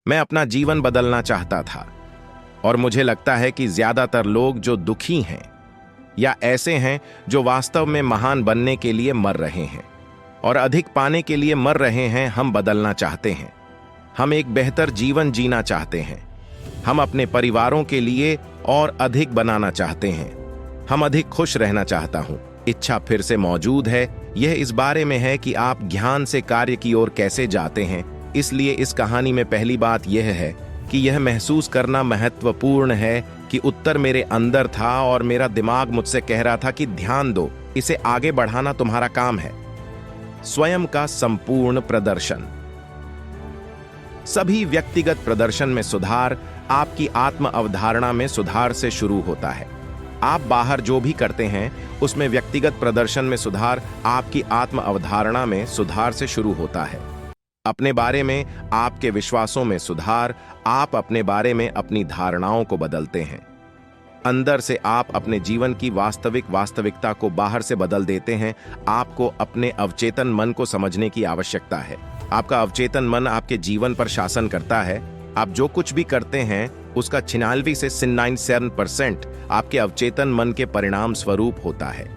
मैं अपना जीवन बदलना चाहता था और मुझे लगता है कि ज्यादातर लोग जो दुखी हैं या ऐसे हैं जो वास्तव में महान बनने के लिए मर रहे हैं और अधिक पाने के लिए मर रहे हैं, हम बदलना चाहते हैं। हम एक बेहतर जीवन जीना चाहते हैं। हम अपने परिवारों के लिए और अधिक बनाना चाहते हैं। हम अधिक खुश रहना चाहता हूं। इच्छा फिर से मौजूद है। यह इस बारे में है कि आप ज्ञान से कार्य की ओर कैसे जाते हैं। इसलिए इस कहानी में पहली बात यह है कि यह महसूस करना महत्वपूर्ण है कि उत्तर मेरे अंदर था और मेरा दिमाग मुझसे कह रहा था कि ध्यान दो, इसे आगे बढ़ाना तुम्हारा काम है। स्वयं का संपूर्ण प्रदर्शन। सभी व्यक्तिगत प्रदर्शन में सुधार आपकी आत्म अवधारणा में सुधार से शुरू होता है। आप बाहर जो भी करते हैं उसमें व्यक्तिगत प्रदर्शन में सुधार आपकी आत्म अवधारणा में सुधार से शुरू होता है। अपने बारे में आपके विश्वासों में सुधार, आप अपने बारे में अपनी धारणाओं को बदलते हैं। अंदर से आप अपने जीवन की वास्तविकता को बाहर से बदल देते हैं। आपको अपने अवचेतन मन को समझने की आवश्यकता है। आपका अवचेतन मन आपके जीवन पर शासन करता है। आप जो कुछ भी करते हैं उसका 96 से 97% आपके अवचेतन मन के परिणाम स्वरूप होता है।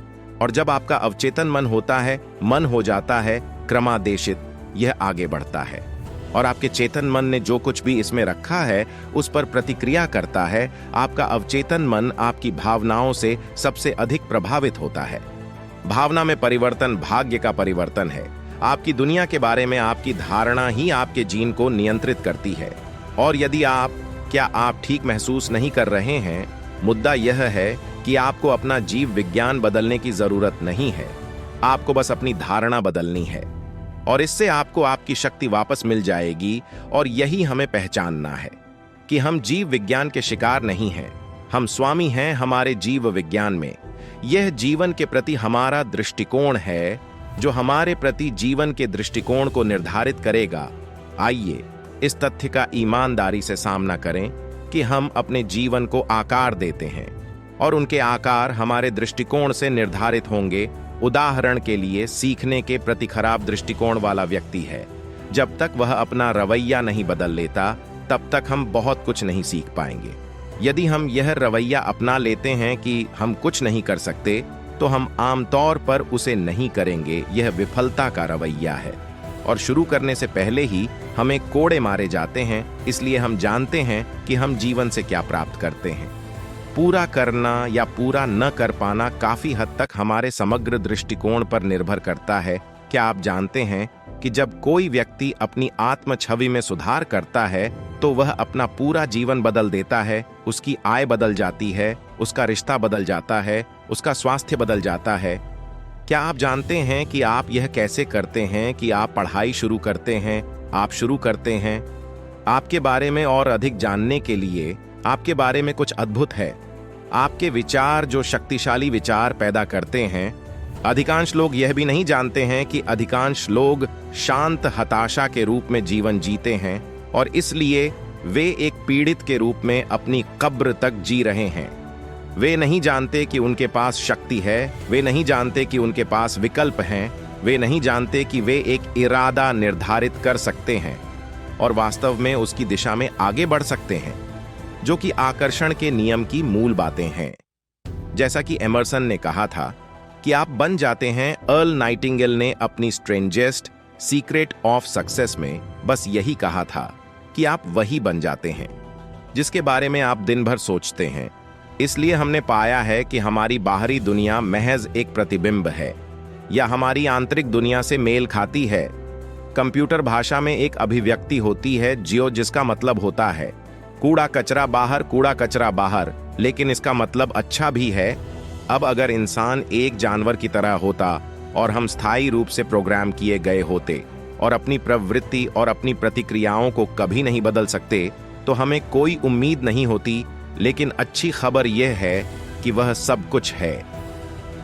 और जब आपका अवचेतन मन होता है, मन हो जाता है क्रमादेशित, यह आगे बढ़ता है और आपके चेतन मन ने जो कुछ भी इसमें रखा है उस पर प्रतिक्रिया करता है। आपका अवचेतन मन आपकी भावनाओं से सबसे अधिक प्रभावित होता है। भावना में परिवर्तन भाग्य का परिवर्तन है। आपकी दुनिया के बारे में आपकी धारणा ही आपके जीन को नियंत्रित करती है। और यदि आप ठीक महसूस नहीं कर रहे हैं, मुद्दा यह है कि आपको अपना जीव विज्ञान बदलने की जरूरत नहीं है। आपको बस अपनी धारणा बदलनी है और इससे आपको आपकी शक्ति वापस मिल जाएगी। और यही हमें पहचानना है कि हम जीव विज्ञान के शिकार नहीं हैं। हम स्वामी हैं हमारे जीव विज्ञान में। यह जीवन के प्रति हमारा दृष्टिकोण है जो हमारे प्रति जीवन के दृष्टिकोण को निर्धारित करेगा। आइए इस तथ्य का ईमानदारी से सामना करें कि हम अपने जीवन को आकार देते हैं और उनके आकार हमारे दृष्टिकोण से निर्धारित होंगे। उदाहरण के लिए, सीखने के प्रति खराब दृष्टिकोण वाला व्यक्ति है। जब तक वह अपना रवैया नहीं बदल लेता, तब तक हम बहुत कुछ नहीं सीख पाएंगे। यदि हम यह रवैया अपना लेते हैं कि हम कुछ नहीं कर सकते, तो हम आमतौर पर उसे नहीं करेंगे। यह विफलता का रवैया है और शुरू करने से पहले ही हमें कोड़े मारे जाते हैं। इसलिए हम जानते हैं कि हम जीवन से क्या प्राप्त करते हैं। पूरा करना या पूरा न कर पाना काफी हद तक हमारे समग्र दृष्टिकोण पर निर्भर करता है। क्या आप जानते हैं कि जब कोई व्यक्ति अपनी आत्म छवि में सुधार करता है तो वह अपना पूरा जीवन बदल देता है। उसकी आय बदल जाती है, उसका रिश्ता बदल जाता है, उसका स्वास्थ्य बदल जाता है। क्या आप जानते हैं कि आप यह कैसे करते हैं कि आप पढ़ाई शुरू करते हैं, आप शुरू करते हैं। आपके बारे में और अधिक जानने के लिए आपके बारे में कुछ अद्भुत है। आपके विचार जो शक्तिशाली विचार पैदा करते हैं। अधिकांश लोग यह भी नहीं जानते हैं कि अधिकांश लोग शांत हताशा के रूप में जीवन जीते हैं और इसलिए वे एक पीड़ित के रूप में अपनी कब्र तक जी रहे हैं। वे नहीं जानते कि उनके पास शक्ति है। वे नहीं जानते कि उनके पास विकल्प हैं। वे नहीं जानते कि वे एक इरादा निर्धारित कर सकते हैं और वास्तव में उसकी दिशा में आगे बढ़ सकते हैं, जो कि आकर्षण के नियम की मूल बातें हैं। जैसा कि एमर्सन ने कहा था कि आप बन जाते हैं। अर्ल नाइटिंगेल ने अपनी स्ट्रेंजेस्ट सीक्रेट ऑफ सक्सेस में बस यही कहा था कि आप वही बन जाते हैं जिसके बारे में आप दिन भर सोचते हैं। इसलिए हमने पाया है कि हमारी बाहरी दुनिया महज एक प्रतिबिंब है या हमारी आंतरिक दुनिया से मेल खाती है। कंप्यूटर भाषा में एक अभिव्यक्ति होती है जिसका मतलब होता है कूड़ा कचरा बाहर, कूड़ा कचरा बाहर, लेकिन इसका मतलब अच्छा भी है। अब अगर इंसान एक जानवर की तरह होता और हम स्थायी रूप से प्रोग्राम किए गए होते और अपनी प्रवृत्ति और अपनी प्रतिक्रियाओं को कभी नहीं बदल सकते, तो हमें कोई उम्मीद नहीं होती। लेकिन अच्छी खबर यह है कि वह सब कुछ है।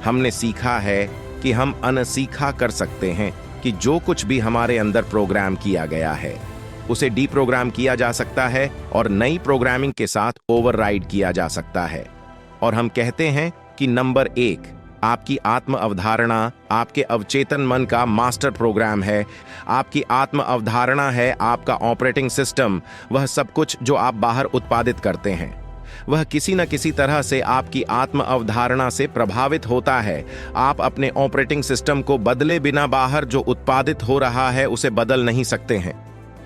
हमने सीखा है कि हम अनसीखा कर सकते हैं कि जो कुछ भी हमारे अंदर प्रोग्राम किया गया है उसे डीप्रोग्राम किया जा सकता है और नई प्रोग्रामिंग के साथ ओवरराइड किया जा सकता है। और हम कहते हैं कि नंबर 1, आपकी आत्म अवधारणा आपके अवचेतन मन का मास्टर प्रोग्राम है। आपकी आत्म अवधारणा है आपका ऑपरेटिंग सिस्टम, वह सब कुछ जो आप बाहर उत्पादित करते हैं वह किसी न किसी तरह से आपकी आत्म अवधारणा से प्रभावित होता है। आप अपने ऑपरेटिंग सिस्टम को बदले बिना बाहर जो उत्पादित हो रहा है उसे बदल नहीं सकते हैं।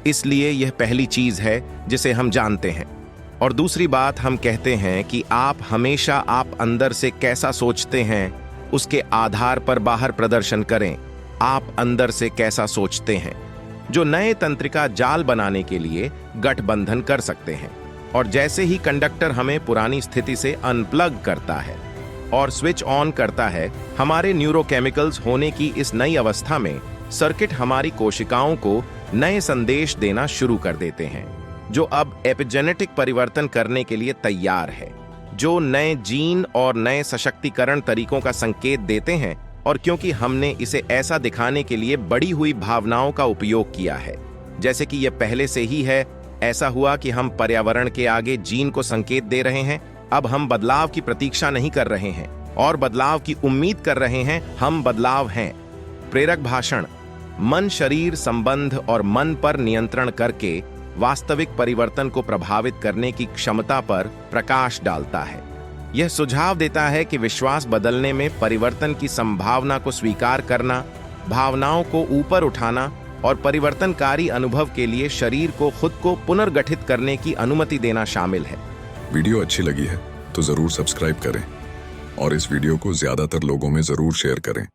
इसलिए यह पहली चीज है जिसे हम जानते हैं। और दूसरी बात हम कहते हैं कि आप हमेशा आप अंदर से कैसा सोचते हैं उसके आधार पर बाहर प्रदर्शन करें। आप अंदर से कैसा सोचते हैं, जो नए तंत्रिका जाल बनाने के लिए गठबंधन कर सकते हैं। और जैसे ही कंडक्टर हमें पुरानी स्थिति से अनप्लग करता है और स्विच ऑन करता है, हमारे न्यूरोकेमिकल्स होने की इस नई अवस्था में सर्किट हमारी कोशिकाओं को नए संदेश देना शुरू कर देते हैं, जो अब एपिजेनेटिक परिवर्तन करने के लिए तैयार है, जो नए जीन और नए सशक्तिकरण तरीकों का संकेत देते हैं। और क्योंकि हमने इसे ऐसा दिखाने के लिए बढ़ी हुई भावनाओं का उपयोग किया है, जैसे कि यह पहले से ही है, ऐसा हुआ कि हम पर्यावरण के आगे जीन को संकेत दे रहे हैं। अब हम बदलाव की प्रतीक्षा नहीं कर रहे हैं और बदलाव की उम्मीद कर रहे हैं, हम बदलाव हैं। प्रेरक भाषण मन शरीर संबंध और मन पर नियंत्रण करके वास्तविक परिवर्तन को प्रभावित करने की क्षमता पर प्रकाश डालता है। यह सुझाव देता है कि विश्वास बदलने में परिवर्तन की संभावना को स्वीकार करना, भावनाओं को ऊपर उठाना और परिवर्तनकारी अनुभव के लिए शरीर को खुद को पुनर्गठित करने की अनुमति देना शामिल है। वीडियो अच्छी लगी है तो जरूर सब्सक्राइब करें और इस वीडियो को ज्यादातर लोगों में जरूर शेयर करें।